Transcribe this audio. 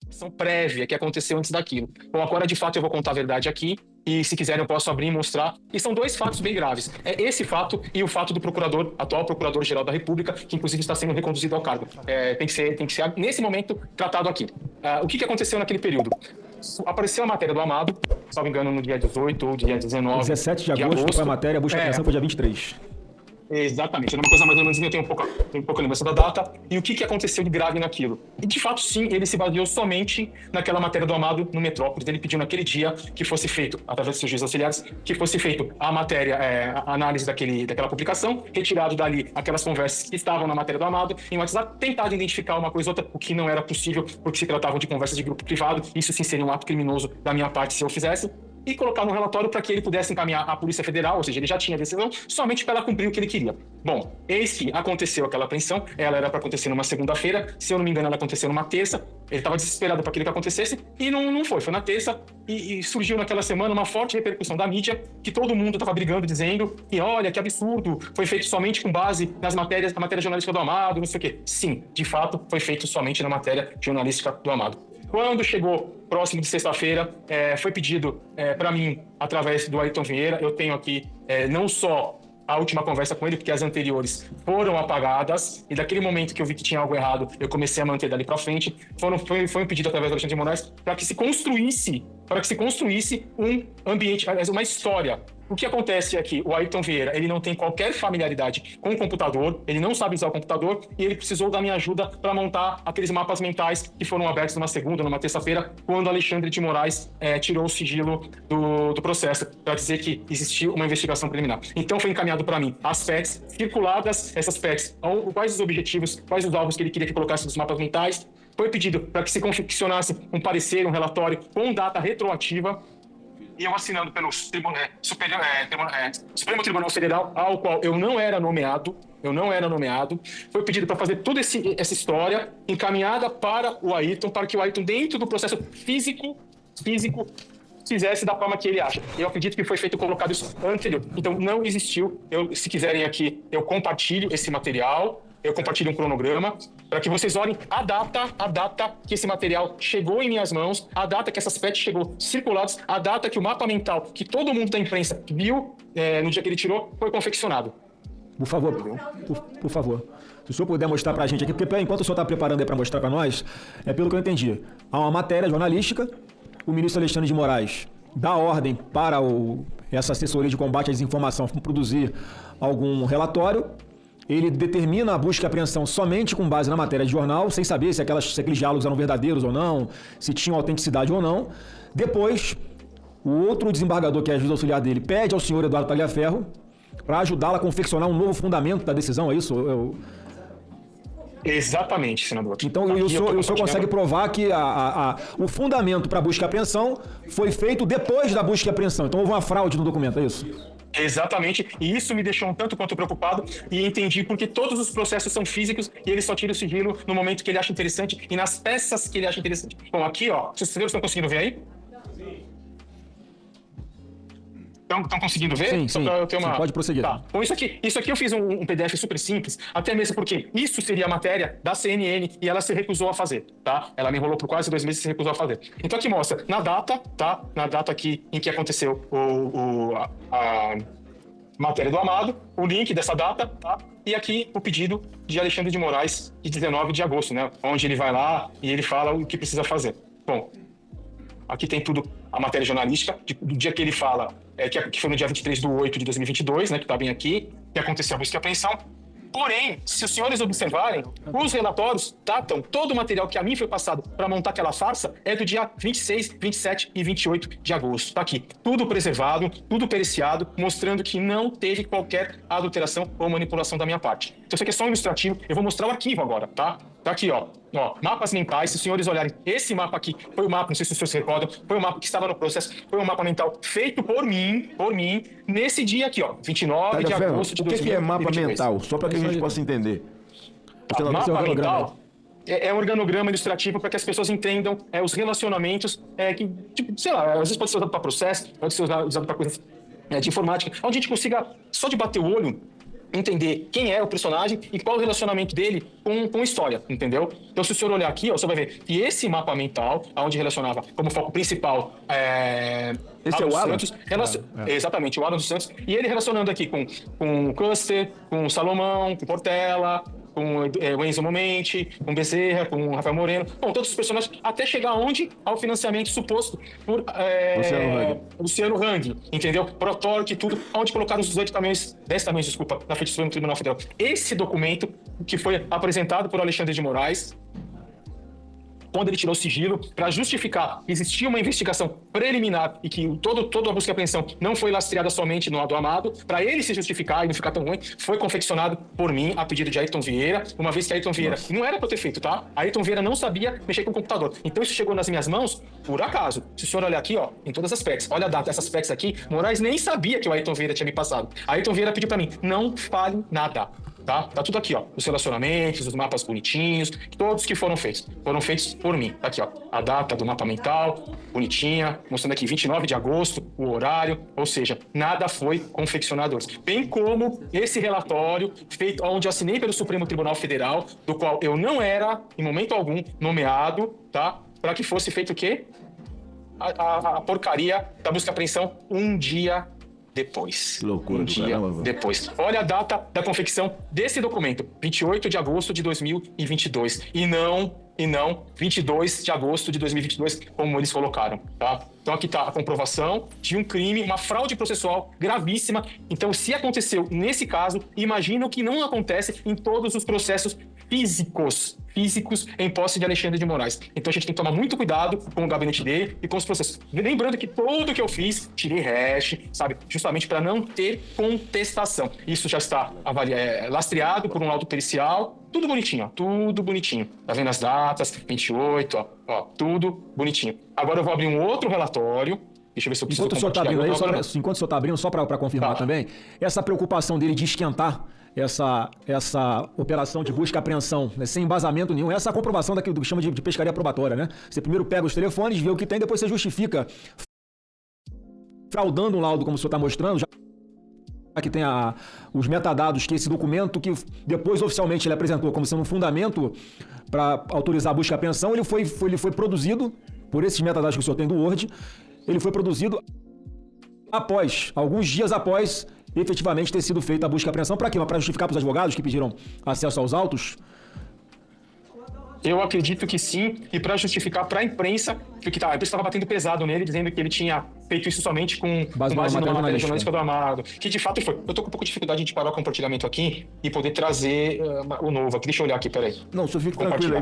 ação prévia que aconteceu antes daquilo. Bom, agora de fato eu vou contar a verdade aqui e se quiserem eu posso abrir e mostrar. E são dois fatos bem graves. É esse fato e o fato do procurador, atual procurador-geral da República, que inclusive está sendo reconduzido ao cargo. Tem que ser nesse momento tratado aqui. O que aconteceu naquele período? Apareceu a matéria do Amado, se não me engano, no dia 18 ou dia 19 17 de agosto foi a matéria, a busca e apreensão foi dia 23. Exatamente, era uma coisa mais ou menos, eu tenho pouca lembrança da data. E o que aconteceu de grave naquilo? E de fato, sim, ele se baseou somente naquela matéria do Amado no Metrópolis. Ele pediu naquele dia que fosse feito, através dos seus juízes auxiliares, que fosse feito a matéria, a análise daquela publicação, retirado dali aquelas conversas que estavam na matéria do Amado, em WhatsApp, tentado identificar uma coisa ou outra, o que não era possível, porque se tratavam de conversas de grupo privado. Isso sim seria um ato criminoso da minha parte se eu fizesse. E colocar no relatório para que ele pudesse encaminhar à Polícia Federal, ou seja, ele já tinha a decisão, somente para ela cumprir o que ele queria. Bom, eis que aconteceu aquela apreensão, ela era para acontecer numa segunda-feira, se eu não me engano ela aconteceu numa terça, ele estava desesperado para aquilo que acontecesse, e não foi na terça, e surgiu naquela semana uma forte repercussão da mídia, que todo mundo estava brigando, dizendo que olha, que absurdo, foi feito somente com base nas matérias, na matéria jornalística do Amado, não sei o quê. Sim, de fato, foi feito somente na matéria jornalística do Amado. Quando chegou próximo de sexta-feira, foi pedido para mim, através do Ayrton Vieira, eu tenho aqui não só a última conversa com ele, porque as anteriores foram apagadas, e daquele momento que eu vi que tinha algo errado, eu comecei a manter dali para frente. Foi um pedido através do Alexandre de Moraes para que se construísse um ambiente, uma história. O que acontece é que o Ayrton Vieira, ele não tem qualquer familiaridade com o computador, ele não sabe usar o computador, e ele precisou da minha ajuda para montar aqueles mapas mentais que foram abertos numa segunda, numa terça-feira, quando Alexandre de Moraes tirou o sigilo do processo, para dizer que existiu uma investigação preliminar. Então foi encaminhado para mim as PECs circuladas, essas PECs, quais os objetivos, quais os alvos que ele queria que colocasse nos mapas mentais. Foi pedido para que se confeccionasse um parecer, um relatório com data retroativa, e eu assinando pelo Supremo Tribunal Federal, ao qual eu não era nomeado, foi pedido para fazer toda essa história encaminhada para o Ayrton, para que o Ayrton, dentro do processo físico, fizesse da forma que ele acha. Eu acredito que foi feito colocado isso anterior. Então, não existiu. Se quiserem aqui, eu compartilho esse material, eu compartilho um cronograma, para que vocês olhem a data que esse material chegou em minhas mãos, a data que essas PETs chegou circuladas, a data que o mapa mental, que todo mundo da imprensa viu no dia que ele tirou, foi confeccionado. Por favor, por favor. Se o senhor puder mostrar para a gente aqui, porque enquanto o senhor está preparando aí para mostrar para nós, pelo que eu entendi, há uma matéria jornalística, o ministro Alexandre de Moraes dá ordem para essa assessoria de combate à desinformação produzir algum relatório. Ele determina a busca e apreensão somente com base na matéria de jornal, sem saber se aqueles diálogos eram verdadeiros ou não, se tinham autenticidade ou não. Depois, o outro desembargador, que é a juiz auxiliar dele, pede ao senhor Eduardo Tagliaferro para ajudá-lo a confeccionar um novo fundamento da decisão, é isso? Exatamente, senador. Então, o senhor consegue provar que o fundamento para a busca e apreensão foi feito depois da busca e apreensão. Então, houve uma fraude no documento, é isso? Exatamente, e isso me deixou um tanto quanto preocupado, e entendi porque todos os processos são físicos e ele só tira o sigilo no momento que ele acha interessante e nas peças que ele acha interessante. Bom, aqui, ó, os senhores estão conseguindo ver aí? Estão conseguindo ver? Sim, sim. Eu ter uma... Sim, pode prosseguir. Tá. Bom, isso aqui eu fiz um PDF super simples, até mesmo porque isso seria a matéria da CNN e ela se recusou a fazer, tá? Ela me enrolou por quase 2 meses e se recusou a fazer. Então aqui mostra, na data, tá? Na data aqui em que aconteceu a matéria do Amado, o link dessa data, tá? E aqui o pedido de Alexandre de Moraes, de 19 de agosto, né? Onde ele vai lá e ele fala o que precisa fazer. Bom, aqui tem tudo, a matéria jornalística, do dia que ele fala, que foi no dia 23/8 de 2022, né, que está bem aqui, que aconteceu a busca e apreensão. Porém, se os senhores observarem, os relatórios datam todo o material que a mim foi passado para montar aquela farsa é do dia 26, 27 e 28 de agosto. Está aqui, tudo preservado, tudo periciado, mostrando que não teve qualquer adulteração ou manipulação da minha parte. Então isso aqui é só um ilustrativo, eu vou mostrar o arquivo agora, tá? Tá aqui, ó, mapas mentais. Se os senhores olharem, esse mapa aqui foi o mapa, não sei se os senhores se recordam, foi o mapa que estava no processo, foi um mapa mental feito por mim, nesse dia aqui, ó, 29 de agosto de 2022. O que é mapa mental? Só para que a gente possa entender. Mapa mental é um organograma ilustrativo para que as pessoas entendam os relacionamentos que, tipo, sei lá, às vezes pode ser usado para processo, pode ser usado para coisas de informática, onde a gente consiga, só de bater o olho, entender quem é o personagem e qual o relacionamento dele com a história, entendeu? Então, se o senhor olhar aqui, ó, você vai ver que esse mapa mental, onde relacionava como foco principal Esse é o Alan? Santos, exatamente, o Alan dos Santos, e ele relacionando aqui com o Custer, com o Salomão, com o Portela, com o Enzo Momenti, com o Bezerra, com o Rafael Moreno, bom, todos os personagens, até chegar onde? Ao financiamento suposto por Luciano Hang, entendeu? Protorque, tudo, onde colocaram os 10 tamanhos, desculpa, na frente do Supremo Tribunal Federal. Esse documento que foi apresentado por Alexandre de Moraes, quando ele tirou o sigilo, para justificar que existia uma investigação preliminar e que toda a busca e apreensão não foi lastreada somente no do Amado, para ele se justificar e não ficar tão ruim, foi confeccionado por mim, a pedido de Ayrton Vieira, uma vez que Ayrton Vieira não era para eu ter feito, tá? Ayrton Vieira não sabia mexer com o computador. Então isso chegou nas minhas mãos, por acaso. Se o senhor olhar aqui, ó, em todas as PECs, olha a data dessas PECs aqui, Moraes nem sabia que o Ayrton Vieira tinha me passado. Ayrton Vieira pediu para mim, não fale nada. Tá tudo aqui, ó. Os relacionamentos, os mapas bonitinhos, todos que foram feitos por mim. Tá aqui, ó. A data do mapa mental, bonitinha, mostrando aqui 29 de agosto, o horário, ou seja, nada foi confeccionado antes. Bem como esse relatório feito, onde eu assinei pelo Supremo Tribunal Federal, do qual eu não era, em momento algum, nomeado, tá? Para que fosse feito o quê? A porcaria da busca e apreensão um dia depois. Que loucura, um dia depois. Olha a data da confecção desse documento, 28 de agosto de 2022. E não 22 de agosto de 2022, como eles colocaram, tá? Então aqui está a comprovação de um crime, uma fraude processual gravíssima. Então, se aconteceu nesse caso, imagino que não acontece em todos os processos físicos em posse de Alexandre de Moraes. Então a gente tem que tomar muito cuidado com o gabinete dele e com os processos. Lembrando que tudo que eu fiz, tirei hash, sabe? Justamente para não ter contestação. Isso já está lastreado por um laudo pericial. Tudo bonitinho, ó. Tudo bonitinho. Tá vendo as datas? 28, ó. Tudo bonitinho. Agora eu vou abrir um outro relatório. Deixa eu ver se eu preciso enquanto o senhor está abrindo aí, enquanto o senhor está abrindo, só para confirmar também, essa preocupação dele de esquentar essa operação de busca e apreensão, né, sem embasamento nenhum, essa comprovação daquilo que chama de pescaria probatória, né? Você primeiro pega os telefones, vê o que tem, depois você justifica fraudando um laudo, como o senhor está mostrando, já que tem os metadados, que esse documento que depois oficialmente ele apresentou como sendo um fundamento para autorizar a busca e apreensão, ele foi produzido por esses metadados que o senhor tem do Word, ele foi produzido alguns dias após efetivamente ter sido feita a busca e apreensão. Para quê? Para justificar para os advogados que pediram acesso aos autos? Eu acredito que sim, e para justificar para a imprensa, porque a imprensa estava batendo pesado nele, dizendo que ele tinha feito isso somente com base numa matéria jornalística do Amado, que de fato foi. Eu estou com um pouco de dificuldade de parar o compartilhamento aqui e poder trazer o novo aqui. Deixa eu olhar aqui, peraí. Não, só fica tranquilo aí.